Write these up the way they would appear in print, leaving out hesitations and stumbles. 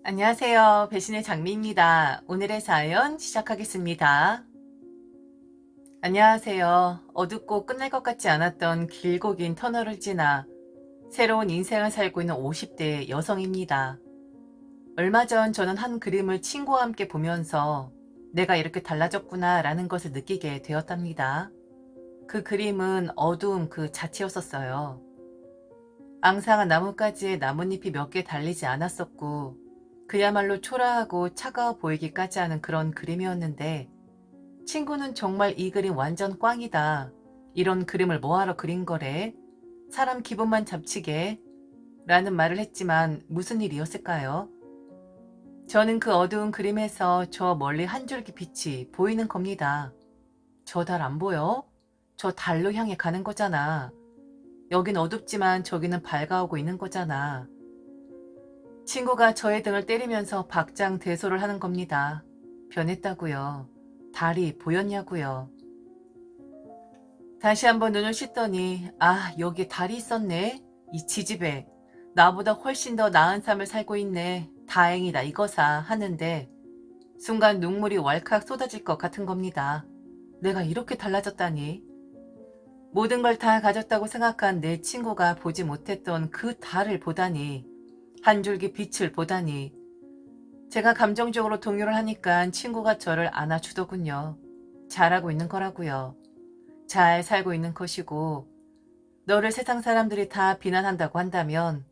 안녕하세요. 배신의 장미입니다. 오늘의 사연 시작하겠습니다. 안녕하세요. 어둡고 끝날 것 같지 않았던 길고 긴 터널을 지나 새로운 인생을 살고 있는 50대 여성입니다. 얼마 전 저는 한 그림을 친구와 함께 보면서 내가 이렇게 달라졌구나 라는 것을 느끼게 되었답니다. 그 그림은 어두움 그 자체였었어요. 앙상한 나뭇가지에 나뭇잎이 몇 개 달리지 않았었고 그야말로 초라하고 차가워 보이기까지 하는 그런 그림이었는데 친구는 정말 이 그림 완전 꽝이다. 이런 그림을 뭐하러 그린 거래? 사람 기분만 잡치게? 라는 말을 했지만 무슨 일이었을까요? 저는 그 어두운 그림에서 저 멀리 한 줄기 빛이 보이는 겁니다. 저 달 안 보여? 저 달로 향해 가는 거잖아. 여긴 어둡지만 저기는 밝아오고 있는 거잖아. 친구가 저의 등을 때리면서 박장대소를 하는 겁니다. 변했다고요. 달이 보였냐고요. 다시 한번 눈을 씻더니 여기에 달이 있었네. 이 지집에 나보다 훨씬 더 나은 삶을 살고 있네. 다행이다 이거사 하는데 순간 눈물이 왈칵 쏟아질 것 같은 겁니다. 내가 이렇게 달라졌다니. 모든 걸 다 가졌다고 생각한 내 친구가 보지 못했던 그 달을 보다니, 한 줄기 빛을 보다니, 제가 감정적으로 동요를 하니까 친구가 저를 안아주더군요. 잘하고 있는 거라고요. 잘 살고 있는 것이고 너를 세상 사람들이 다 비난한다고 한다면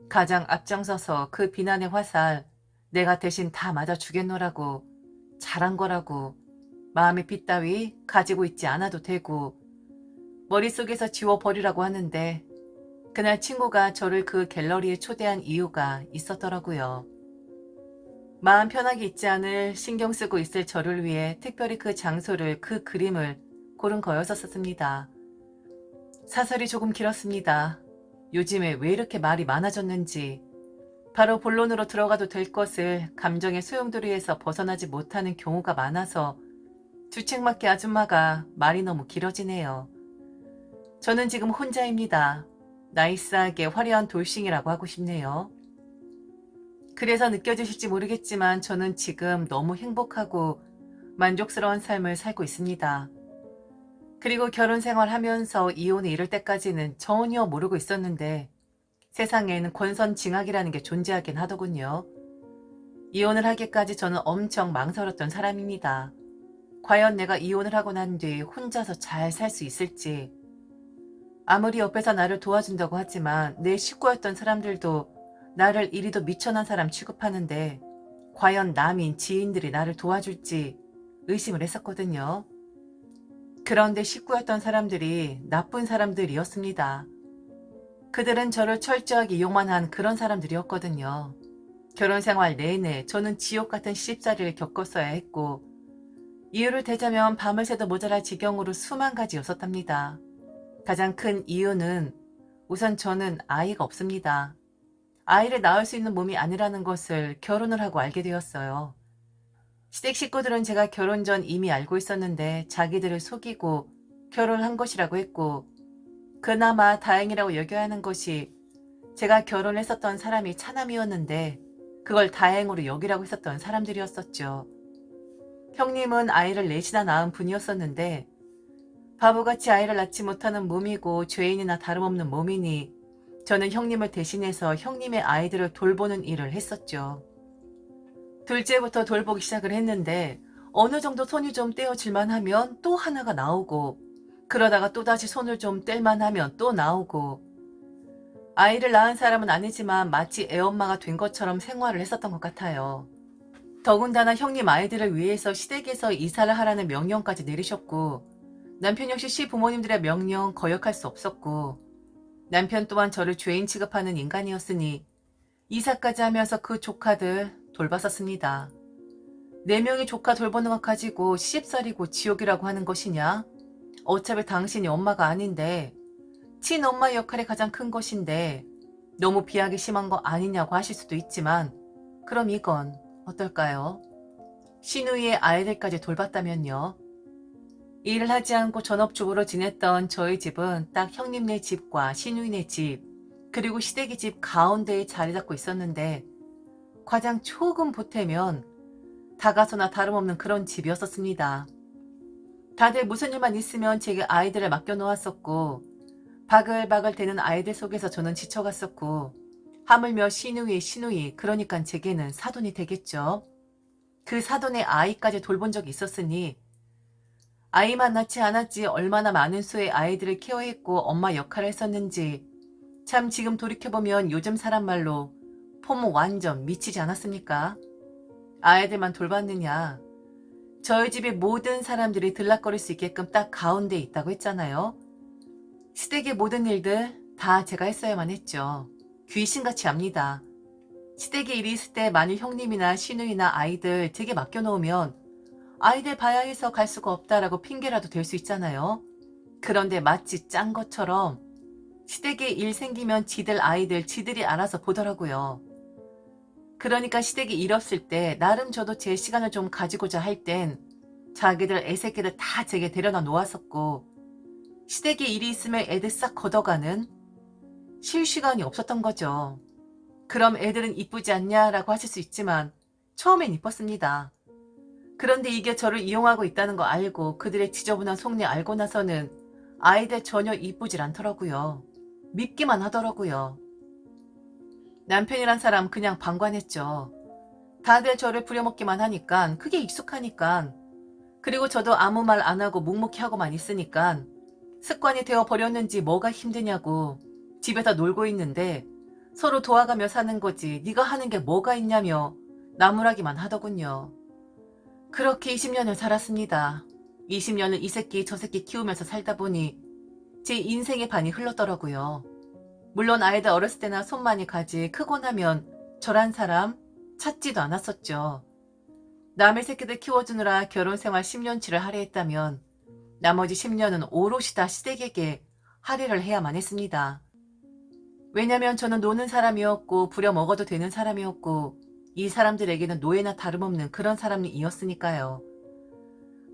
가장 앞장서서 그 비난의 화살 내가 대신 다 맞아주겠노라고. 잘한 거라고. 마음의 빛 따위 가지고 있지 않아도 되고 머릿속에서 지워버리라고 하는데 그날 친구가 저를 그 갤러리에 초대한 이유가 있었더라고요. 마음 편하게 있지 않을 신경 쓰고 있을 저를 위해 특별히 그 장소를 그 그림을 고른 거였었습니다. 사설이 조금 길었습니다. 요즘에 왜 이렇게 말이 많아졌는지 바로 본론으로 들어가도 될 것을 감정의 소용돌이에서 벗어나지 못하는 경우가 많아서 주책맞게 아줌마가 말이 너무 길어지네요. 저는 지금 혼자입니다. 나이스하게 화려한 돌싱이라고 하고 싶네요. 그래서 느껴지실지 모르겠지만 저는 지금 너무 행복하고 만족스러운 삶을 살고 있습니다. 그리고 결혼 생활하면서 이혼에 이를 때까지는 전혀 모르고 있었는데 세상에는 권선징악이라는 게 존재하긴 하더군요. 이혼을 하기까지 저는 엄청 망설였던 사람입니다. 과연 내가 이혼을 하고 난 뒤 혼자서 잘 살 수 있을지. 아무리 옆에서 나를 도와준다고 하지만 내 식구였던 사람들도 나를 이리도 미천한 사람 취급하는데 과연 남인 지인들이 나를 도와줄지 의심을 했었거든요. 그런데 식구였던 사람들이 나쁜 사람들이었습니다. 그들은 저를 철저하게 이용만 한 그런 사람들이었거든요. 결혼 생활 내내 저는 지옥 같은 시집살이를 겪었어야 했고 이유를 대자면 밤을 새도 모자랄 지경으로 수만 가지였었답니다. 가장 큰 이유는 우선 저는 아이가 없습니다. 아이를 낳을 수 있는 몸이 아니라는 것을 결혼을 하고 알게 되었어요. 시댁 식구들은 제가 결혼 전 이미 알고 있었는데 자기들을 속이고 결혼한 것이라고 했고 그나마 다행이라고 여겨야 하는 것이 제가 결혼했었던 사람이 차남이었는데 그걸 다행으로 여기라고 했었던 사람들이었었죠. 형님은 아이를 넷이나 낳은 분이었었는데 바보같이 아이를 낳지 못하는 몸이고 죄인이나 다름없는 몸이니 저는 형님을 대신해서 형님의 아이들을 돌보는 일을 했었죠. 둘째부터 돌보기 시작을 했는데 어느 정도 손이 좀 떼어질만 하면 또 하나가 나오고 그러다가 또다시 손을 좀 뗄만 하면 또 나오고 아이를 낳은 사람은 아니지만 마치 애엄마가 된 것처럼 생활을 했었던 것 같아요. 더군다나 형님 아이들을 위해서 시댁에서 이사를 하라는 명령까지 내리셨고 남편 역시 시부모님들의 명령 거역할 수 없었고 남편 또한 저를 죄인 취급하는 인간이었으니 이사까지 하면서 그 조카들 돌봤었습니다. 4명의 조카 돌보는 것 가지고 시집살이고 지옥이라고 하는 것이냐? 어차피 당신이 엄마가 아닌데 친엄마 역할이 가장 큰 것인데 너무 비하기 심한 거 아니냐고 하실 수도 있지만 그럼 이건 어떨까요? 시누이의 아이들까지 돌봤다면요. 일을 하지 않고 전업주부로 지냈던 저희 집은 딱 형님네 집과 시누이네 집 그리고 시댁의 집 가운데에 자리 잡고 있었는데 과장 조금 보태면 다가서나 다름없는 그런 집이었었습니다. 다들 무슨 일만 있으면 제게 아이들을 맡겨놓았었고 바글바글 대는 아이들 속에서 저는 지쳐갔었고 하물며 시누이 그러니까 제게는 사돈이 되겠죠. 그 사돈의 아이까지 돌본 적이 있었으니 아이만 낳지 않았지 얼마나 많은 수의 아이들을 케어했고 엄마 역할을 했었는지 참 지금 돌이켜보면 요즘 사람 말로 폼 완전 미치지 않았습니까? 아이들만 돌봤느냐. 저희 집의 모든 사람들이 들락거릴 수 있게끔 딱 가운데 있다고 했잖아요. 시댁의 모든 일들 다 제가 했어야만 했죠. 귀신같이 합니다. 시댁에 일이 있을 때 만일 형님이나 시누이나 아이들 제게 맡겨놓으면 아이들 봐야 해서 갈 수가 없다라고 핑계라도 댈 수 있잖아요. 그런데 마치 짠 것처럼 시댁에 일 생기면 지들 아이들 지들이 알아서 보더라고요. 그러니까 시댁이 일 없을 때 나름 저도 제 시간을 좀 가지고자 할 땐 자기들 애새끼들 다 제게 데려다 놓았었고 시댁에 일이 있으면 애들 싹 걷어가는 쉴 시간이 없었던 거죠. 그럼 애들은 이쁘지 않냐라고 하실 수 있지만 처음엔 이뻤습니다. 그런데 이게 저를 이용하고 있다는 거 알고 그들의 지저분한 속내 알고 나서는 아이들 전혀 이쁘질 않더라고요. 밉기만 하더라고요. 남편이란 사람 그냥 방관했죠. 다들 저를 부려먹기만 하니까 그게 익숙하니까 그리고 저도 아무 말 안 하고 묵묵히 하고만 있으니까 습관이 되어 버렸는지 뭐가 힘드냐고 집에서 놀고 있는데 서로 도와가며 사는 거지 네가 하는 게 뭐가 있냐며 나무라기만 하더군요. 그렇게 20년을 살았습니다. 20년을 이 새끼 저 새끼 키우면서 살다 보니 제 인생의 반이 흘렀더라고요. 물론 아이들 어렸을 때나 손 많이 가지 크고 나면 저란 사람 찾지도 않았었죠. 남의 새끼들 키워주느라 결혼생활 10년치를 할애했다면 나머지 10년은 오롯이 다 시댁에게 할애를 해야만 했습니다. 왜냐면 저는 노는 사람이었고 부려먹어도 되는 사람이었고 이 사람들에게는 노예나 다름없는 그런 사람이었으니까요.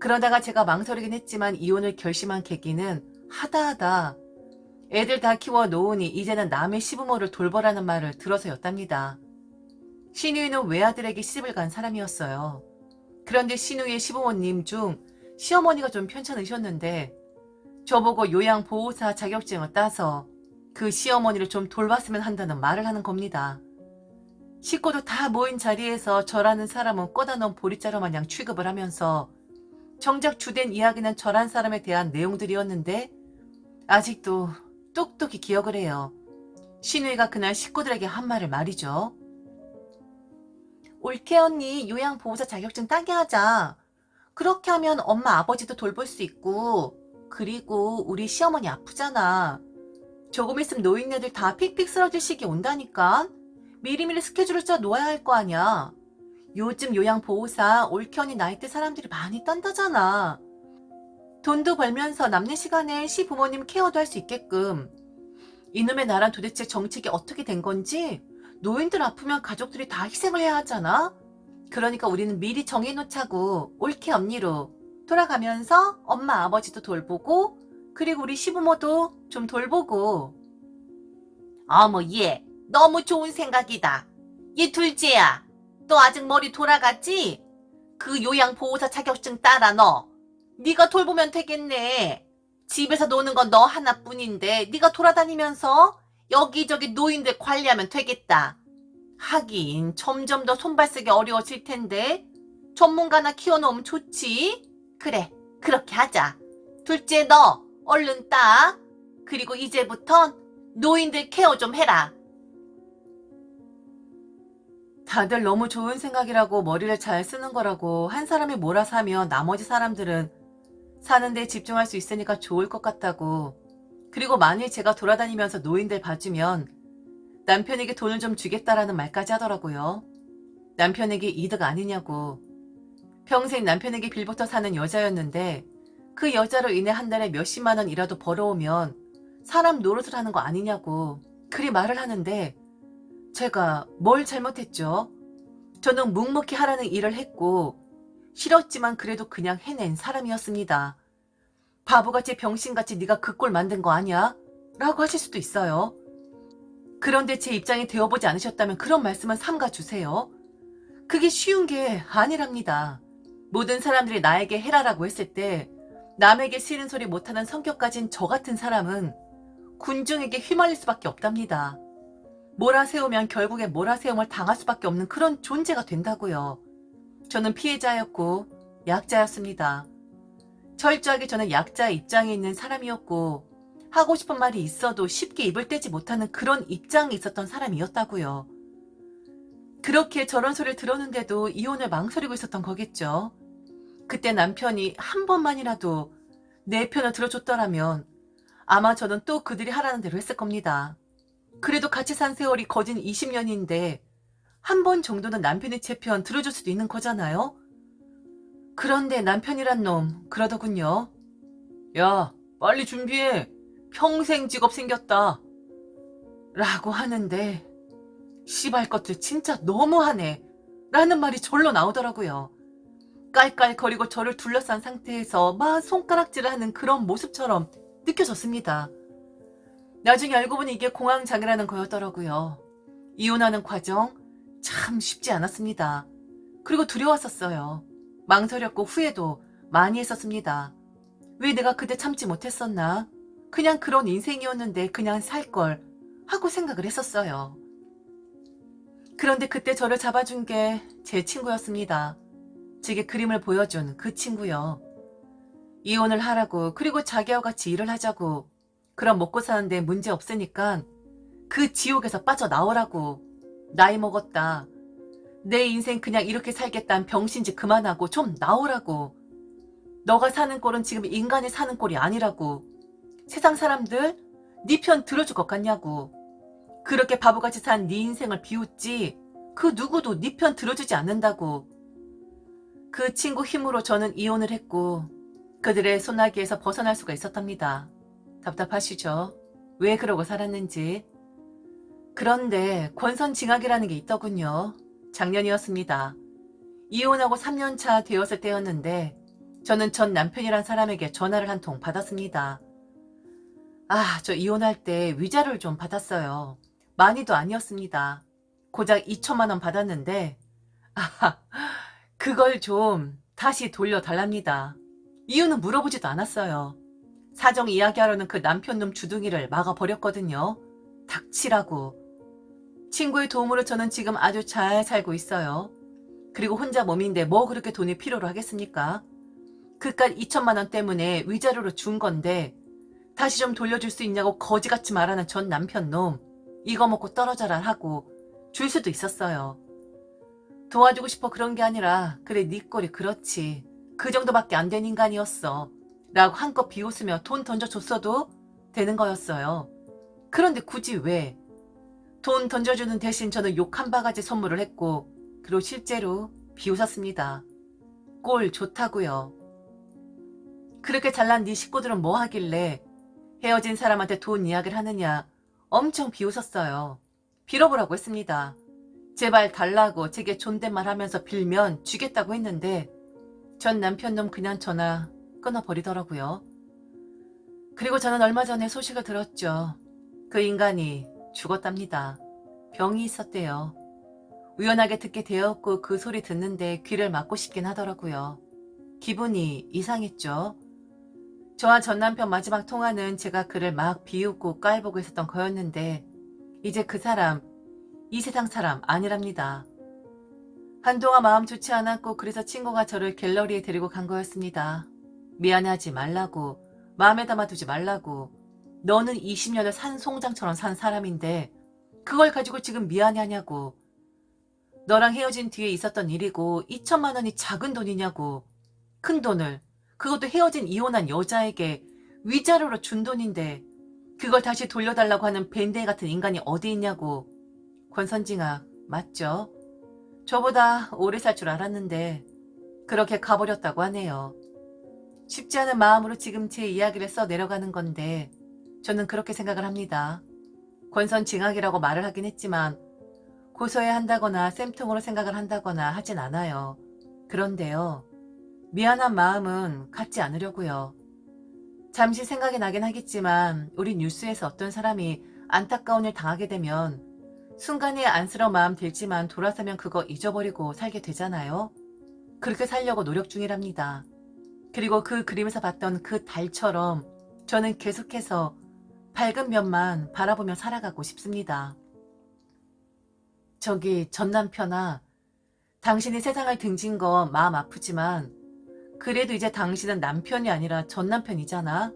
그러다가 제가 망설이긴 했지만 이혼을 결심한 계기는 하다하다 애들 다 키워 놓으니 이제는 남의 시부모를 돌보라는 말을 들어서였답니다. 시누이는 외아들에게 시집을 간 사람이었어요. 그런데 시누이의 시부모님 중 시어머니가 좀 편찮으셨는데 저보고 요양보호사 자격증을 따서 그 시어머니를 좀 돌봤으면 한다는 말을 하는 겁니다. 식구도 다 모인 자리에서 저라는 사람은 꺼다 놓은 보리자루 마냥 취급을 하면서 정작 주된 이야기는 저란 사람에 대한 내용들이었는데 아직도 똑똑히 기억을 해요. 시누이가 그날 식구들에게 한 말을 말이죠. 올케 언니 요양보호사 자격증 따게 하자. 그렇게 하면 엄마 아버지도 돌볼 수 있고 그리고 우리 시어머니 아프잖아. 조금 있으면 노인네들 다 픽픽 쓰러질 시기 온다니까. 미리미리 스케줄을 짜 놓아야 할 거 아니야. 요즘 요양보호사 올케 언니 나이대 사람들이 많이 딴다잖아. 돈도 벌면서 남는 시간에 시부모님 케어도 할 수 있게끔. 이놈의 나란 도대체 정책이 어떻게 된 건지 노인들 아프면 가족들이 다 희생을 해야 하잖아. 그러니까 우리는 미리 정해놓자고 올케 언니로 돌아가면서 엄마 아버지도 돌보고 그리고 우리 시부모도 좀 돌보고. 어머 얘 너무 좋은 생각이다. 얘 둘째야 너 아직 머리 돌아갔지? 그 요양보호사 자격증 따라 너. 네가 돌보면 되겠네. 집에서 노는 건 너 하나뿐인데 네가 돌아다니면서 여기저기 노인들 관리하면 되겠다. 하긴 점점 더 손발 쓰기 어려워질 텐데 전문가나 키워놓으면 좋지. 그래 그렇게 하자. 둘째 너 얼른 따. 그리고 이제부턴 노인들 케어 좀 해라. 다들 너무 좋은 생각이라고 머리를 잘 쓰는 거라고 한 사람이 몰아서 하면 나머지 사람들은 사는 데 집중할 수 있으니까 좋을 것 같다고. 그리고 만일 제가 돌아다니면서 노인들 봐주면 남편에게 돈을 좀 주겠다라는 말까지 하더라고요. 남편에게 이득 아니냐고. 평생 남편에게 빌부터 사는 여자였는데 그 여자로 인해 한 달에 몇십만 원이라도 벌어오면 사람 노릇을 하는 거 아니냐고 그리 말을 하는데 제가 뭘 잘못했죠? 저는 묵묵히 하라는 일을 했고 싫었지만 그래도 그냥 해낸 사람이었습니다. 바보같이 병신같이 네가 그 꼴 만든 거 아니야? 라고 하실 수도 있어요. 그런데 제 입장이 되어보지 않으셨다면 그런 말씀은 삼가주세요. 그게 쉬운 게 아니랍니다. 모든 사람들이 나에게 해라라고 했을 때 남에게 싫은 소리 못하는 성격 가진 저 같은 사람은 군중에게 휘말릴 수밖에 없답니다. 몰아세우면 결국에 몰아세움을 당할 수밖에 없는 그런 존재가 된다고요. 저는 피해자였고 약자였습니다. 철저하게 저는 약자의 입장에 있는 사람이었고 하고 싶은 말이 있어도 쉽게 입을 떼지 못하는 그런 입장에 있었던 사람이었다고요. 그렇게 저런 소리를 들었는데도 이혼을 망설이고 있었던 거겠죠. 그때 남편이 한 번만이라도 내 편을 들어줬더라면 아마 저는 또 그들이 하라는 대로 했을 겁니다. 그래도 같이 산 세월이 거진 20년인데 한 번 정도는 남편이 제 편 들어줄 수도 있는 거잖아요? 그런데 남편이란 놈 그러더군요. 야, 빨리 준비해. 평생 직업 생겼다. 라고 하는데 씨발 것들 진짜 너무하네. 라는 말이 절로 나오더라고요. 깔깔거리고 저를 둘러싼 상태에서 막 손가락질을 하는 그런 모습처럼 느껴졌습니다. 나중에 알고 보니 이게 공황장애라는 거였더라고요. 이혼하는 과정 참 쉽지 않았습니다. 그리고 두려웠었어요. 망설였고 후회도 많이 했었습니다. 왜 내가 그때 참지 못했었나? 그냥 그런 인생이었는데 그냥 살걸 하고 생각을 했었어요. 그런데 그때 저를 잡아준 게 제 친구였습니다. 제게 그림을 보여준 그 친구요. 이혼을 하라고 그리고 자기와 같이 일을 하자고 그럼 먹고 사는데 문제 없으니까 그 지옥에서 빠져나오라고 나이 먹었다. 내 인생 그냥 이렇게 살겠다는 병신짓 그만하고 좀 나오라고. 너가 사는 꼴은 지금 인간이 사는 꼴이 아니라고. 세상 사람들 네 편 들어줄 것 같냐고. 그렇게 바보같이 산 네 인생을 비웃지 그 누구도 네 편 들어주지 않는다고. 그 친구 힘으로 저는 이혼을 했고 그들의 손아귀에서 벗어날 수가 있었답니다. 답답하시죠? 왜 그러고 살았는지. 그런데 권선징악이라는 게 있더군요. 작년이었습니다. 이혼하고 3년 차 되었을 때였는데 저는 전 남편이란 사람에게 전화를 한 통 받았습니다. 아, 저 이혼할 때 위자료를 좀 받았어요. 많이도 아니었습니다. 고작 2천만 원 받았는데 아, 그걸 좀 다시 돌려달랍니다. 이유는 물어보지도 않았어요. 사정 이야기하려는 그 남편놈 주둥이를 막아버렸거든요. 닥치라고. 친구의 도움으로 저는 지금 아주 잘 살고 있어요. 그리고 혼자 몸인데 뭐 그렇게 돈이 필요로 하겠습니까? 그깟 2천만 원 때문에 위자료로 준 건데 다시 좀 돌려줄 수 있냐고 거지같이 말하는 전 남편놈. 이거 먹고 떨어져라 하고 줄 수도 있었어요. 도와주고 싶어 그런 게 아니라 그래 네 꼴이 그렇지. 그 정도밖에 안 된 인간이었어. 라고 한껏 비웃으며 돈 던져줬어도 되는 거였어요. 그런데 굳이 왜? 돈 던져주는 대신 저는 욕 한 바가지 선물을 했고 그리고 실제로 비웃었습니다. 꼴 좋다고요. 그렇게 잘난 네 식구들은 뭐 하길래 헤어진 사람한테 돈 이야기를 하느냐 엄청 비웃었어요. 빌어보라고 했습니다. 제발 달라고 제게 존댓말 하면서 빌면 주겠다고 했는데 전 남편놈 그냥 전화 끊어버리더라고요. 그리고 저는 얼마 전에 소식을 들었죠. 그 인간이 죽었답니다. 병이 있었대요. 우연하게 듣게 되었고 그 소리 듣는데 귀를 막고 싶긴 하더라고요. 기분이 이상했죠. 저와 전 남편 마지막 통화는 제가 그를 막 비웃고 깔보고 있었던 거였는데 이제 그 사람, 이 세상 사람 아니랍니다. 한동안 마음 좋지 않았고 그래서 친구가 저를 갤러리에 데리고 간 거였습니다. 미안해하지 말라고, 마음에 담아두지 말라고. 너는 20년을 산 송장처럼 산 사람인데 그걸 가지고 지금 미안해하냐고. 너랑 헤어진 뒤에 있었던 일이고 2천만 원이 작은 돈이냐고. 큰 돈을, 그것도 헤어진 이혼한 여자에게 위자료로 준 돈인데 그걸 다시 돌려달라고 하는 밴댕이 같은 인간이 어디 있냐고. 권선징악 맞죠? 저보다 오래 살 줄 알았는데 그렇게 가버렸다고 하네요. 쉽지 않은 마음으로 지금 제 이야기를 써 내려가는 건데 저는 그렇게 생각을 합니다. 권선징악이라고 말을 하긴 했지만 고소해야 한다거나 쌤통으로 생각을 한다거나 하진 않아요. 그런데요. 미안한 마음은 갖지 않으려고요. 잠시 생각이 나긴 하겠지만 우리 뉴스에서 어떤 사람이 안타까운 일 당하게 되면 순간에 안쓰러운 마음 들지만 돌아서면 그거 잊어버리고 살게 되잖아요. 그렇게 살려고 노력 중이랍니다. 그리고 그 그림에서 봤던 그 달처럼 저는 계속해서 밝은 면만 바라보며 살아가고 싶습니다. 저기 전 남편아, 당신이 세상을 등진 거 마음 아프지만 그래도 이제 당신은 남편이 아니라 전 남편이잖아.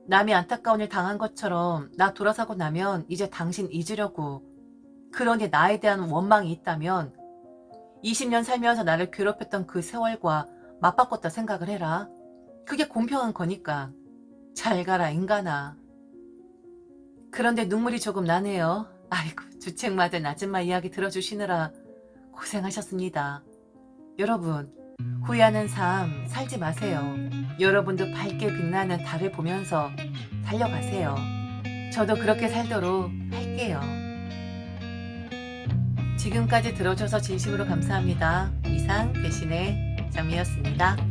남이 안타까운 일 당한 것처럼 나 돌아서고 나면 이제 당신 잊으려고. 그러니 나에 대한 원망이 있다면 20년 살면서 나를 괴롭혔던 그 세월과 맞바꿨다 생각을 해라. 그게 공평한 거니까. 잘 가라 인간아. 그런데 눈물이 조금 나네요. 아이고, 주책맞은 아줌마 이야기 들어주시느라 고생하셨습니다. 여러분, 후회하는 삶 살지 마세요. 여러분도 밝게 빛나는 달을 보면서 달려가세요. 저도 그렇게 살도록 할게요. 지금까지 들어줘서 진심으로 감사합니다. 이상 대신의 장미였습니다.